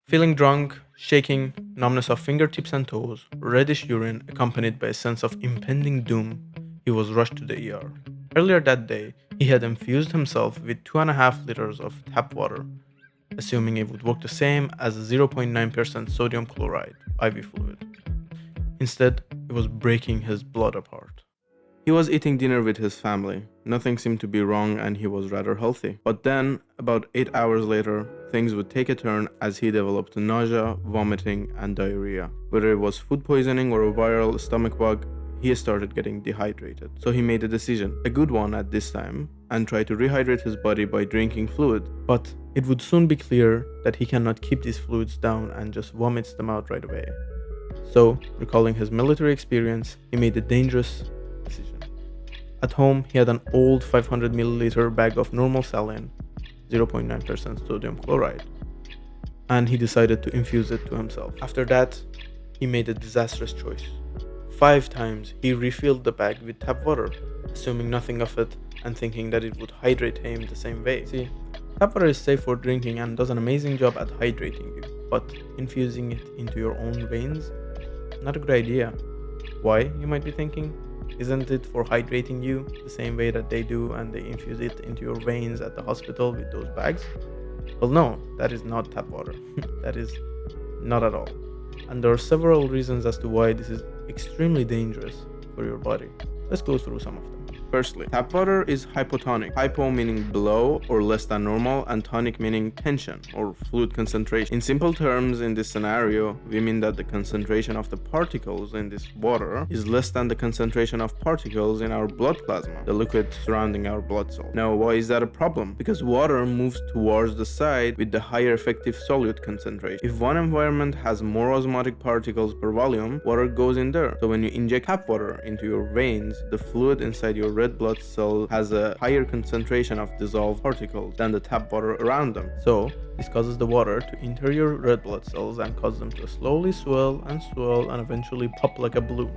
Feeling drunk, shaking, numbness of fingertips and toes, reddish urine accompanied by a sense of impending doom, he was rushed to the ER. Earlier that day, he had infused himself with 2.5 liters of tap water, assuming it would work the same as a 0.9% sodium chloride IV fluid. Instead, it was breaking his blood apart. He was eating dinner with his family. Nothing seemed to be wrong and he was rather healthy. But then, about 8 hours later, things would take a turn as he developed nausea, vomiting, and diarrhea. Whether it was food poisoning or a viral stomach bug, he started getting dehydrated. So he made a decision, a good one at this time, and tried to rehydrate his body by drinking fluid. But it would soon be clear that he cannot keep these fluids down and just vomits them out right away. So, recalling his military experience, he made a dangerous decision. At home, he had an old 500 milliliter bag of normal saline, 0.9% sodium chloride, and he decided to infuse it to himself. After that, he made a disastrous choice. 5 times he refilled the bag with tap water, assuming nothing of it and thinking that it would hydrate him the same way. See, tap water is safe for drinking and does an amazing job at hydrating you, but infusing it into your own veins? Not a good idea. Why, you might be thinking? Isn't it for hydrating you the same way that they do and they infuse it into your veins at the hospital with those bags? Well, no, that is not tap water. That is not at all. And there are several reasons as to why this is extremely dangerous for your body. Let's go through some of them. Firstly, tap water is hypotonic. Hypo meaning below or less than normal, and tonic meaning tension or fluid concentration. In simple terms, in this scenario, we mean that the concentration of the particles in this water is less than the concentration of particles in our blood plasma, the liquid surrounding our blood cells. Now, why is that a problem? Because water moves towards the side with the higher effective solute concentration. If one environment has more osmotic particles per volume, water goes in there. So when you inject tap water into your veins, the fluid inside your red blood cell has a higher concentration of dissolved particles than the tap water around them. So this causes the water to enter your red blood cells and cause them to slowly swell and eventually pop like a balloon,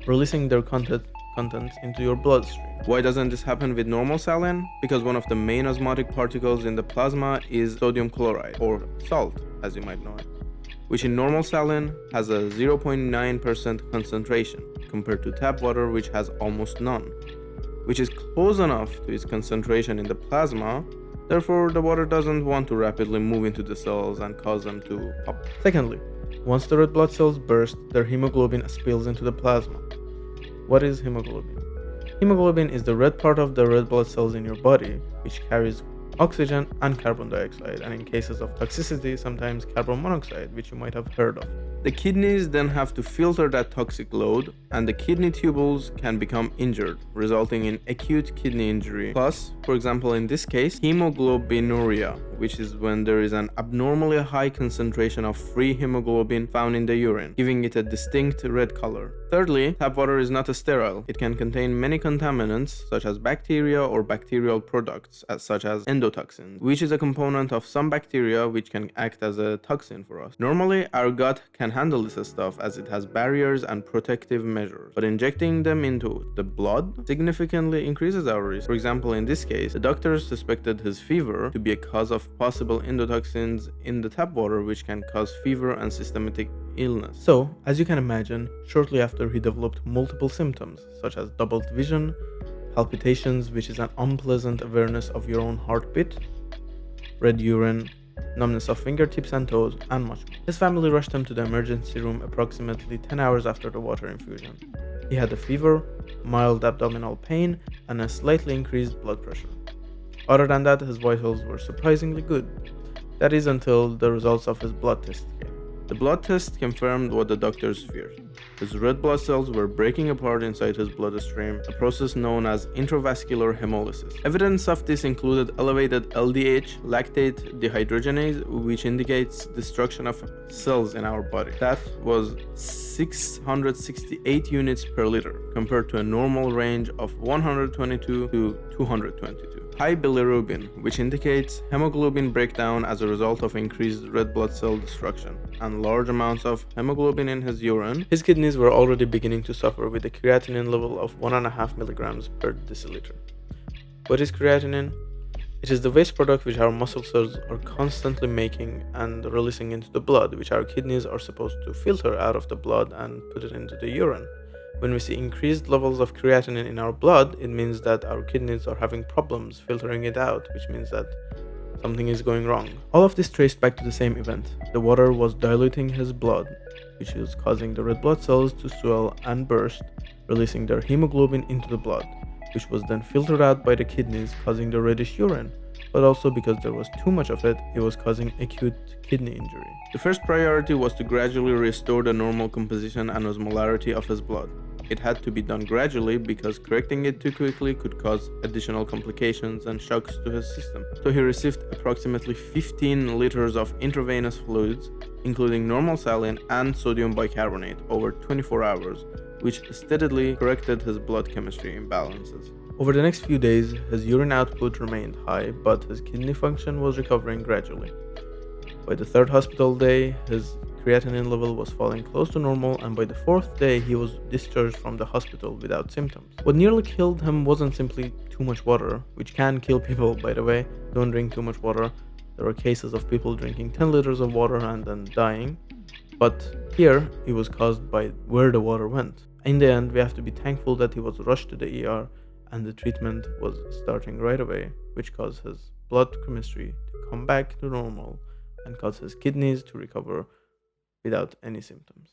releasing their contents into your bloodstream. Why doesn't this happen with normal saline? Because one of the main osmotic particles in the plasma is sodium chloride, or salt as you might know it, which in normal saline has a 0.9% concentration compared to tap water, which has almost none, which is close enough to its concentration in the plasma. Therefore, the water doesn't want to rapidly move into the cells and cause them to pop. Secondly, once the red blood cells burst, their hemoglobin spills into the plasma. What is hemoglobin? Hemoglobin is the red part of the red blood cells in your body, which carries oxygen and carbon dioxide, and in cases of toxicity, sometimes carbon monoxide, which you might have heard of. The kidneys then have to filter that toxic load, and the kidney tubules can become injured, resulting in acute kidney injury. Plus, for example, in this case, hemoglobinuria, which is when there is an abnormally high concentration of free hemoglobin found in the urine, giving it a distinct red color. Thirdly, tap water is not sterile. It can contain many contaminants, such as bacteria or bacterial products, such as endotoxins, which is a component of some bacteria which can act as a toxin for us. Normally, our gut can handle this stuff as it has barriers and protective measures, but injecting them into the blood significantly increases our risk. For example, in this case, the doctors suspected his fever to be a cause of possible endotoxins in the tap water, which can cause fever and systematic illness. So, as you can imagine, shortly after he developed multiple symptoms such as doubled vision, palpitations, which is an unpleasant awareness of your own heartbeat, red urine, numbness of fingertips and toes, and much more. His family rushed him to the emergency room approximately 10 hours after the water infusion. He had a fever, mild abdominal pain, and a slightly increased blood pressure. Other than that, his vitals were surprisingly good. That is until the results of his blood test came. The blood test confirmed what the doctors feared. His red blood cells were breaking apart inside his bloodstream, a process known as intravascular hemolysis. Evidence of this included elevated LDH, lactate dehydrogenase, which indicates destruction of cells in our body. That was 668 units per liter, compared to a normal range of 122 to 222. High bilirubin, which indicates hemoglobin breakdown as a result of increased red blood cell destruction, and large amounts of hemoglobin in his urine. His kidneys were already beginning to suffer with a creatinine level of 1.5 milligrams per deciliter. What is creatinine? It is the waste product which our muscle cells are constantly making and releasing into the blood, which our kidneys are supposed to filter out of the blood and put it into the urine. When we see increased levels of creatinine in our blood, it means that our kidneys are having problems filtering it out, which means that something is going wrong. All of this traced back to the same event. The water was diluting his blood, which is causing the red blood cells to swell and burst, releasing their hemoglobin into the blood, which was then filtered out by the kidneys, causing the reddish urine. But also because there was too much of it, it was causing acute kidney injury. The first priority was to gradually restore the normal composition and osmolarity of his blood. It had to be done gradually because correcting it too quickly could cause additional complications and shocks to his system. So he received approximately 15 liters of intravenous fluids, including normal saline and sodium bicarbonate, over 24 hours, which steadily corrected his blood chemistry imbalances. Over the next few days, his urine output remained high, but his kidney function was recovering gradually. By the third hospital day, his creatinine level was falling close to normal, and by the fourth day, he was discharged from the hospital without symptoms. What nearly killed him wasn't simply too much water, which can kill people, by the way. Don't drink too much water. There are cases of people drinking 10 liters of water and then dying. But here, it was caused by where the water went. In the end, we have to be thankful that he was rushed to the ER and the treatment was starting right away, which caused his blood chemistry to come back to normal and caused his kidneys to recover without any symptoms.